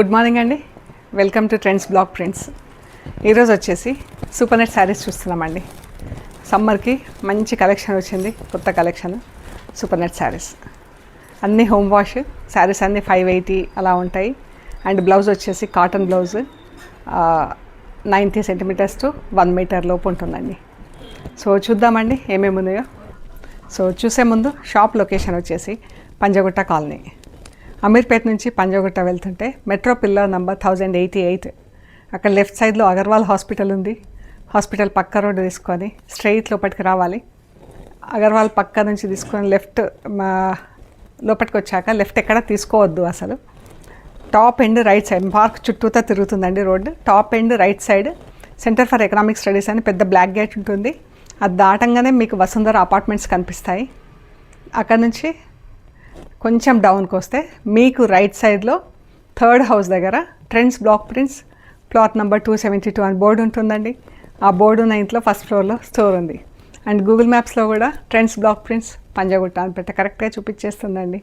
Good morning అండి. Welcome to trends blog prints. ఈరోజు వచ్చేసి సూపర్ నెట్ శారీస్ చూస్తున్నామండి. సమ్మర్కి మంచి కలెక్షన్ వచ్చింది, కొత్త కలెక్షన్ సూపర్ నెట్ శారీస్. అన్నీ హోమ్ వాష్ శారీస్, అన్నీ 580 అలా ఉంటాయి. అండ్ బ్లౌజ్ వచ్చేసి cotton blouse 90 centimetres to 1 metre లోపు ఉంటుందండి. సో చూద్దామండి ఏమేమి ఉన్నాయో. సో చూసే ముందు షాప్ లొకేషన్ వచ్చేసి పంజగుట్ట కాలనీ, అమీర్పేట నుంచి పంజగుట్ట వెళ్తుంటే మెట్రో పిల్లర్ నంబర్ 1088, అక్కడ లెఫ్ట్ సైడ్లో అగర్వాల్ హాస్పిటల్ ఉంది. హాస్పిటల్ పక్క రోడ్డు తీసుకొని స్ట్రైట్ లోపలికి రావాలి. అగర్వాల్ పక్క నుంచి తీసుకొని లెఫ్ట్ లోపలికి వచ్చాక లెఫ్ట్ ఎక్కడ తీసుకోవద్దు అసలు. Top end right side park చుట్టూతా తిరుగుతుందండి road. Top end right side centre for economic studies అని పెద్ద బ్లాక్ గేట్ ఉంటుంది. అది దాటంగానే మీకు వసుంధర అపార్ట్మెంట్స్ కనిపిస్తాయి. అక్కడ నుంచి కొంచెం డౌన్కి వస్తే మీకు రైట్ సైడ్లో థర్డ్ హౌస్ దగ్గర trends block prints plot number 272 అని బోర్డు ఉంటుందండి. ఆ బోర్డు 9th ఫస్ట్ ఫ్లోర్లో స్టోర్ ఉంది. అండ్ గూగుల్ మ్యాప్స్లో కూడా ట్రెండ్స్ బ్లాక్ ప్రింట్స్ పంజగుట్ట అని పెట్ట కరెక్ట్గా చూపించేస్తుందండి.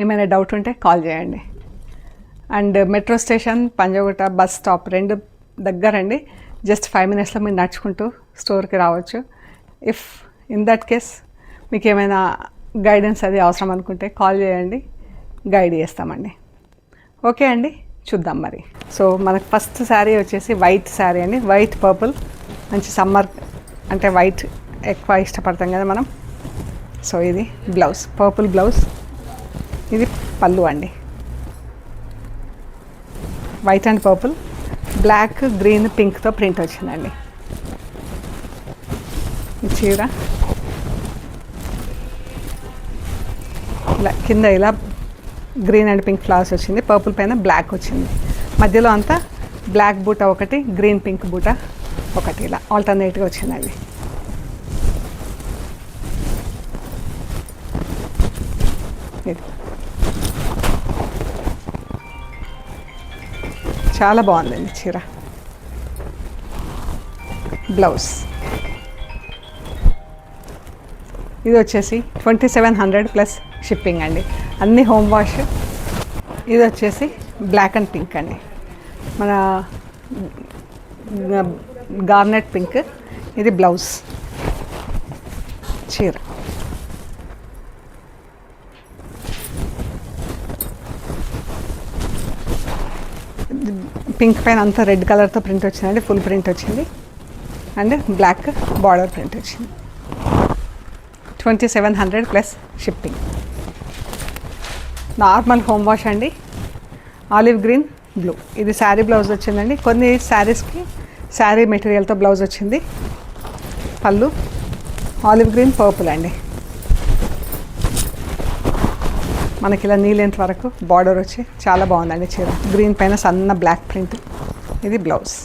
ఏమైనా డౌట్ ఉంటే కాల్ చేయండి. And metro station, Panjagutta bus stop రెండు దగ్గరండి. జస్ట్ 5 minutesలో మీరు నడుచుకుంటూ స్టోర్కి రావచ్చు. ఇఫ్ ఇన్ దట్ కేస్ మీకు ఏమైనా గైడెన్స్ అది అవసరం అనుకుంటే కాల్ చేయండి, గైడ్ చేస్తామండి. ఓకే అండి, చూద్దాం మరి. సో మనకు ఫస్ట్ శారీ వచ్చేసి వైట్ శారీ అండి. వైట్ పర్పుల్, మంచి సమ్మర్ అంటే వైట్ ఎక్కువ ఇష్టపడతాం కదా మనం. సో ఇది బ్లౌజ్, పర్పుల్ బ్లౌజ్. ఇది పళ్ళు అండి. White and purple, black, green, పింక్తో ప్రింట్ వచ్చిందండి. ఈ చీర ఇలా కింద ఇలా గ్రీన్ అండ్ పింక్ ఫ్లవర్స్ వచ్చింది. పర్పుల్ పైన బ్లాక్ వచ్చింది. మధ్యలో అంతా బ్లాక్ బూట ఒకటి, గ్రీన్ పింక్ బూట ఒకటి, ఇలా ఆల్టర్నేట్గా వచ్చింది. అది చాలా బాగుందండి చీర. బ్లౌజ్ ఇది వచ్చేసి 2700 ప్లస్ షిప్పింగ్ అండి. అన్నీ హోమ్ వాష్. ఇది వచ్చేసి బ్లాక్ అండ్ పింక్ అండి, మన గార్నెట్ పింక్. ఇది బ్లౌజ్. చీర పింక్ పైన అంతా రెడ్ కలర్తో ప్రింట్ వచ్చిందండి. ఫుల్ ప్రింట్ వచ్చింది. అండ్ బ్లాక్ బార్డర్ ప్రింట్ వచ్చింది. 2700 plus shipping. Normal home wash అండి. Olive green, blue. ఇది శారీ బ్లౌజ్ వచ్చిందండి. కొన్ని శారీస్కి శారీ మెటీరియల్తో బ్లౌజ్ వచ్చింది. పళ్ళు ఆలివ్ గ్రీన్, పర్పుల్ అండి. మనకి ఇలా నీ లెంత్ వరకు బార్డర్ వచ్చి చాలా బాగుందండి చీర. గ్రీన్ పైన సన్న బ్లాక్ ప్రింట్. ఇది బ్లౌజ్.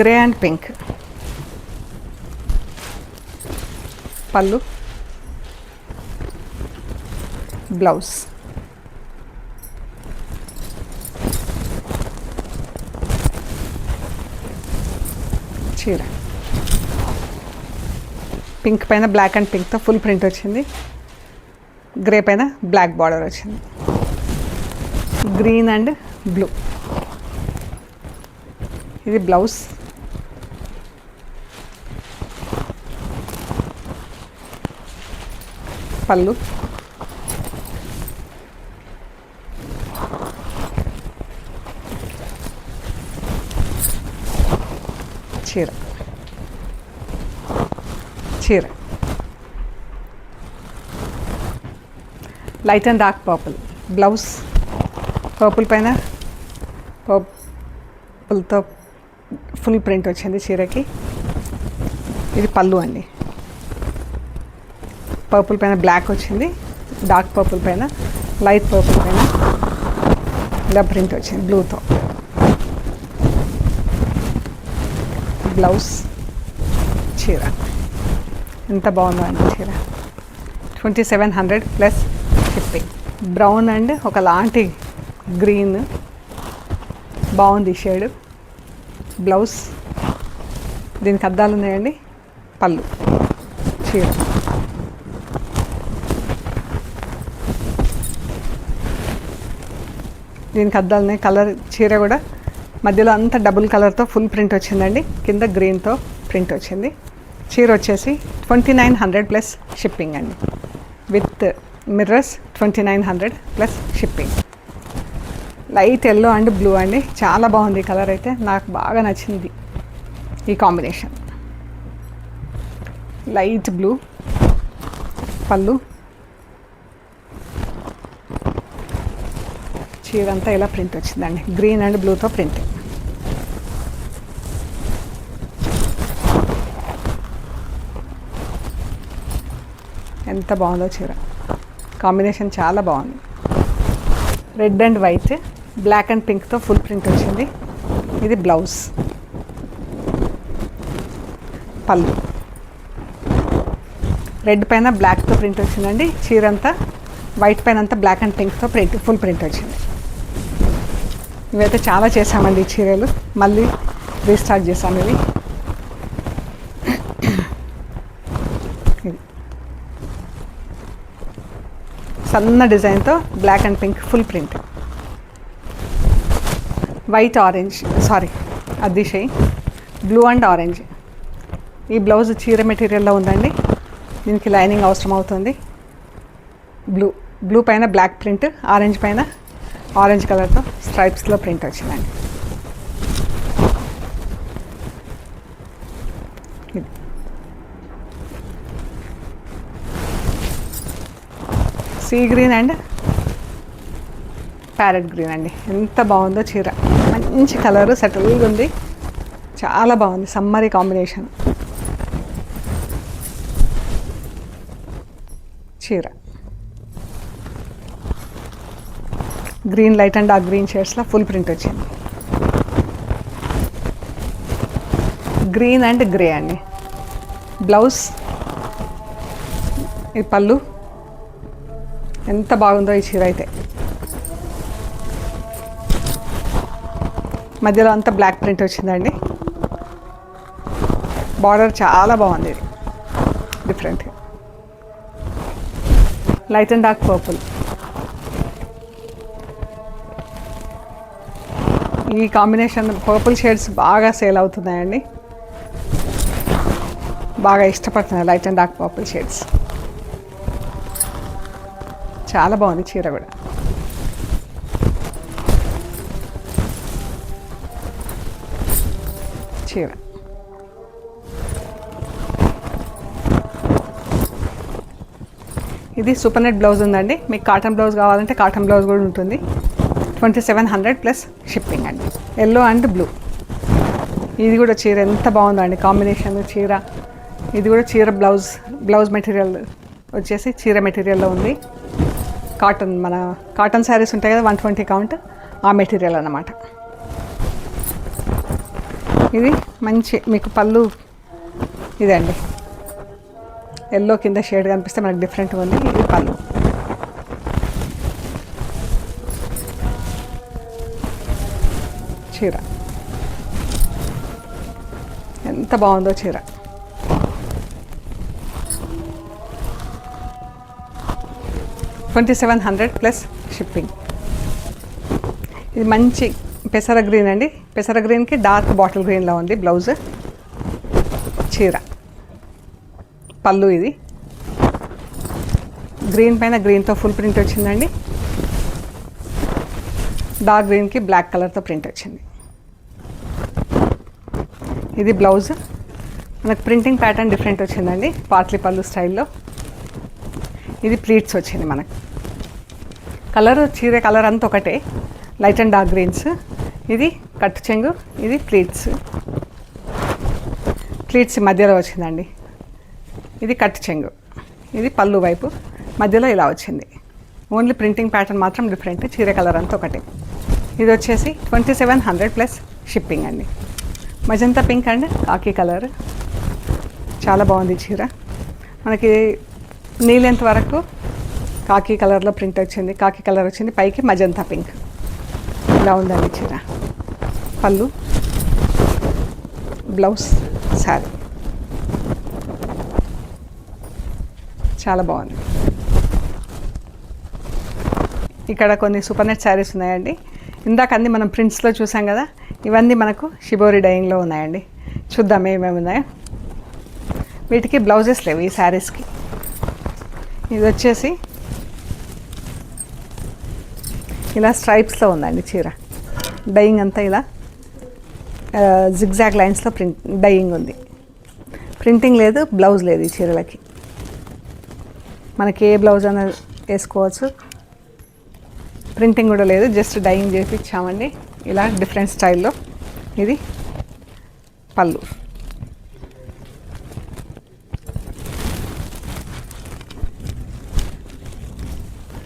Grey and pink. పళ్ళు, బ్లౌజ్. చీర పింక్ పైన బ్లాక్ అండ్ పింక్తో ఫుల్ ప్రింట్ వచ్చింది. గ్రే పైన బ్లాక్ బార్డర్ వచ్చింది. Green and blue. ఇది బ్లౌజ్. పళ్ళు, చీర. చీర light and dark purple. Blouse purple పైన పర్పుల్తో ఫుల్ ప్రింట్ వచ్చింది చీరకి. ఇది పళ్ళు అండి. పర్పుల్ పైన బ్లాక్ వచ్చింది. డార్క్ పర్పుల్ పైన లైట్ పర్పుల్ పైన ఇలా ప్రింట్ వచ్చింది బ్లూతో. బ్లౌజ్. చీర ఎంత బాగుందో అండి చీర. 2700 ప్లస్ షిప్పింగ్. బ్రౌన్ అండ్ ఒకలాంటి గ్రీన్, బాగుంది షేడ్. బ్లౌజ్. దీనికి అద్దాలు ఉన్నాయండి. పళ్ళు. చీర దీనికి అద్దాలని కలర్ చీర కూడా మధ్యలో అంతా డబుల్ కలర్తో ఫుల్ ప్రింట్ వచ్చిందండి. కింద గ్రీన్తో ప్రింట్ వచ్చింది. చీర వచ్చేసి 2900 ప్లస్ షిప్పింగ్ అండి. With mirrors 2900 plus shipping. Light yellow and blue అండి, చాలా బాగుంది కలర్ అయితే, నాకు బాగా నచ్చింది ఈ కాంబినేషన్. లైట్ బ్లూ పళ్ళు, చీర అంతా ఇలా ప్రింట్ వచ్చిందండి, గ్రీన్ అండ్ బ్లూతో ప్రింట్. ఎంత బాగుందో చీర, కాంబినేషన్ చాలా బాగుంది. Red and white, black and పింక్తో ఫుల్ ప్రింట్ వచ్చింది. ఇది బ్లౌజ్, పళ్ళు రెడ్ పైన బ్లాక్తో ప్రింట్ వచ్చిందండి. చీర అంతా వైట్ పైన అంతా బ్లాక్ అండ్ పింక్తో ప్రింట్, ఫుల్ ప్రింట్ వచ్చింది. ఇవైతే చాలా చేసామండి ఈ చీరలు, మళ్ళీ రీస్టార్ట్ చేసాము ఇవి. ఇది సన్న డిజైన్తో black and pink full print. White orange, sorry అదిషై బ్లూ అండ్ ఆరెంజ్. ఈ బ్లౌజ్ చీర మెటీరియల్లో ఉందండి, దీనికి లైనింగ్ అవసరం అవుతుంది. బ్లూ పైన బ్లాక్ ప్రింట్, ఆరెంజ్ పైన ఆరెంజ్ కలర్తో స్ట్రైప్స్లో ప్రింట్ వచ్చిందండి. Sea green and parrot green అండి, ఎంత బాగుందో చీర. మంచి కలరు, సెటిల్గా ఉంది, చాలా బాగుంది. సమ్మరీ కాంబినేషన్ చీర. Green light and dark green షేడ్స్లో ఫుల్ ప్రింట్ వచ్చింది. గ్రీన్ అండ్ గ్రే అండి. బ్లౌజ్, ఈ పళ్ళు, ఎంత బాగుందో ఈ చీర అయితే. మధ్యలో అంతా బ్లాక్ ప్రింట్ వచ్చిందండి. బార్డర్ చాలా బాగుంది, ఇది different. Light and dark purple. ఈ కాంబినేషన్ పర్పుల్ షేడ్స్ బాగా సేల్ అవుతున్నాయండి, బాగా ఇష్టపడుతున్నాయి light and dark purple shades. చాలా బాగుంది చీర కూడా. చీర ఇది సూపర్ నెట్ బ్లౌజ్ ఉందండి. మీకు కాటన్ బ్లౌజ్ కావాలంటే కాటన్ బ్లౌజ్ కూడా ఉంటుంది. 2700 ప్లస్ షిప్పింగ్ అండి. Yellow and blue. ఇది కూడా చీర ఎంత బాగుందో అండి కాంబినేషన్ చీర. ఇది కూడా చీర బ్లౌజ్ మెటీరియల్ వచ్చేసి చీర మెటీరియల్లో ఉంది. కాటన్, మన కాటన్ శారీస్ ఉంటాయి కదా 120 కౌంట్, ఆ మెటీరియల్ అన్నమాట. ఇది మంచి మీకు పళ్ళు ఇదండి, ఎల్లో కింద షేడ్ కనిపిస్తే మనకు డిఫరెంట్గా ఉంది. ఇది పళ్ళు. చీర ఎంత బాగుందో చీర. $2700 ప్లస్ షిప్పింగ్. ఇది మంచి పెసర గ్రీన్ అండి. పెసర గ్రీన్కి డార్క్ బాటిల్ గ్రీన్లో ఉంది బ్లౌజ్. చీర పళ్ళు, ఇది గ్రీన్ పైన గ్రీన్తో ఫుల్ ప్రింట్ వచ్చిందండి. డార్క్ గ్రీన్కి బ్లాక్ కలర్తో ప్రింట్ వచ్చింది. ఇది బ్లౌజ్. మనకు ప్రింటింగ్ ప్యాటర్న్ డిఫరెంట్ వచ్చిందండి, పాట్లీ పళ్ళు స్టైల్లో. ఇది ప్లీట్స్ వచ్చింది మనకు. కలర్ చీర కలర్ అంతా ఒకటే, లైట్ అండ్ డార్క్ గ్రీన్స్. ఇది కట్టు చెంగు, ఇది ప్లీట్స్. ప్లీట్స్ మధ్యలో వచ్చిందండి. ఇది కట్టు చెంగు, ఇది పళ్ళు వైపు మధ్యలో ఇలా వచ్చింది. ఓన్లీ ప్రింటింగ్ ప్యాటర్న్ మాత్రం డిఫరెంట్, చీర కలర్ అంతా ఒకటే. ఇది వచ్చేసి 2700 ప్లస్ షిప్పింగ్ అండి. మజంతా పింక్ అండ్ కాకి కలర్, చాలా బాగుంది చీర. మనకి నీ లెంత్ వరకు కాకి కలర్లో ప్రింట్ వచ్చింది, కాకి కలర్ వచ్చింది, పైకి మజంతా పింక్, ఇలా ఉందండి చీర. పళ్ళు, బ్లౌజ్, శారీ చాలా బాగుంది. ఇక్కడ కొన్ని సూపర్ నెట్ శారీస్ ఉన్నాయండి. ఇందాక అన్నీ మనం ప్రింట్స్లో చూసాం కదా, ఇవన్నీ మనకు షిబోరి డైయింగ్లో ఉన్నాయండి. చూద్దాం ఏమేమి ఉన్నాయో. వీటికి బ్లౌజెస్ లేవు ఈ శారీస్కి. ఇది వచ్చేసి ఇలా స్ట్రైప్స్లో ఉందండి చీర. డైయింగ్ అంతా ఇలా జిగ్జాగ్ లైన్స్లో డైయింగ్ ఉంది. ప్రింటింగ్ లేదు, బ్లౌజ్ లేదు ఈ చీరలకి. మనకి ఏ బ్లౌజ్ అన్న వేసుకోవచ్చు. ప్రింటింగ్ కూడా లేదు, జస్ట్ డైయింగ్ చేయించామండి ఇలా డిఫరెంట్ స్టైల్లో. ఇది పళ్ళు.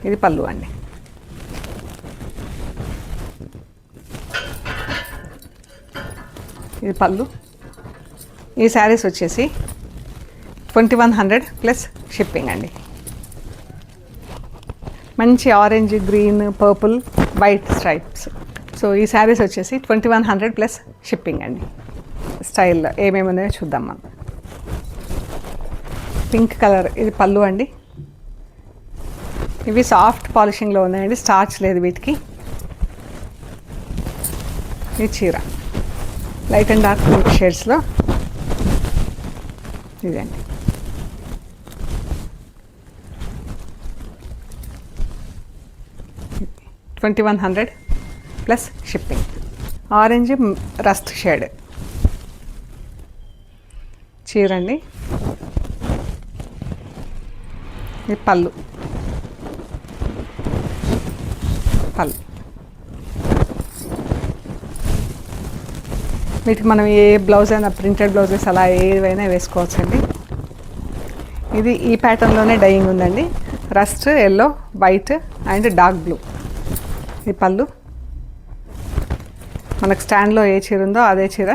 ఇది పళ్ళు అండి. ఇది పళ్ళు. ఈ శారీస్ వచ్చేసి 2100 ప్లస్ షిప్పింగ్ అండి. మంచి orange, green, purple, white stripes. So ఈ శారీస్ వచ్చేసి 2100 ప్లస్ షిప్పింగ్ అండి. స్టైల్లో ఏమేమి ఉన్నాయో చూద్దాం మనం. పింక్ కలర్, ఇది పళ్ళు అండి. ఇవి సాఫ్ట్ పాలిషింగ్లో ఉన్నాయండి, స్టార్చ్ లేదు వీటికి. ఇది చీర లైట్ అండ్ డార్క్ మిక్స్ షేడ్స్లో. ఇదండి. $2100 plus shipping. Orange rust shade చీర అండి. ఇది పళ్ళు. వీటికి మనం ఏ బ్లౌజ్ అయినా, ప్రింటెడ్ బ్లౌజెస్ అలా ఏవైనా వేసుకోవచ్చండి. ఇది ఈ ప్యాటర్న్లోనే డైయింగ్ ఉందండి. Rust, yellow, white and dark blue. ఈ పళ్ళు. మనకు స్టాండ్లో ఏ చీర ఉందో అదే చీర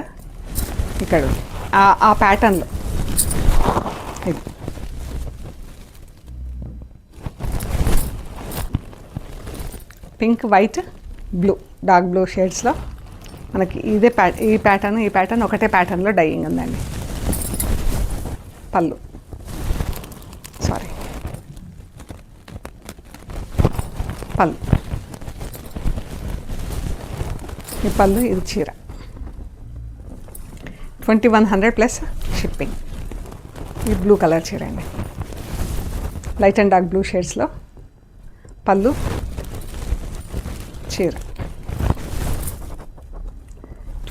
ఇక్కడ ఆ ప్యాటర్న్లో. ఇది pink, white, blue, dark blue షేడ్స్లో మనకి ఇదే ఈ ప్యాటర్న్ ఒకటే ప్యాటర్న్లో డైయింగ్ ఉందండి. పళ్ళు. పళ్ళు. ఈ పళ్ళు, ఇది చీర. 2100 ప్లస్ షిప్పింగ్. ఈ బ్లూ కలర్ చీర అండి. లైట్ అండ్ డార్క్ బ్లూ షేడ్స్లో పళ్ళు, చీర.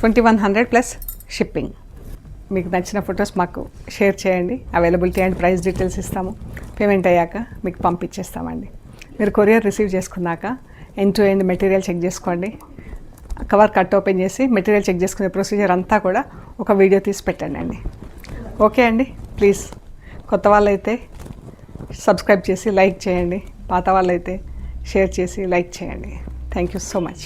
2100 ప్లస్ షిప్పింగ్. మీకు నచ్చిన ఫొటోస్ మాకు షేర్ చేయండి. అవైలబిలిటీ అండ్ ప్రైస్ డీటెయిల్స్ ఇస్తాము. పేమెంట్ అయ్యాక మీకు పంపించేస్తామండి. మీరు కొరియర్ రిసీవ్ చేసుకున్నాక end to end material check చేసుకోండి. కవర్ కట్ ఓపెన్ చేసి మెటీరియల్ చెక్ చేసుకునే ప్రొసీజర్ అంతా కూడా ఒక వీడియో తీసి పెట్టండి అండి. ఓకే అండి. ప్లీజ్ కొత్త వాళ్ళైతే సబ్స్క్రైబ్ చేసి లైక్ చేయండి. పాత వాళ్ళైతే షేర్ చేసి లైక్ చేయండి. Thank you so much.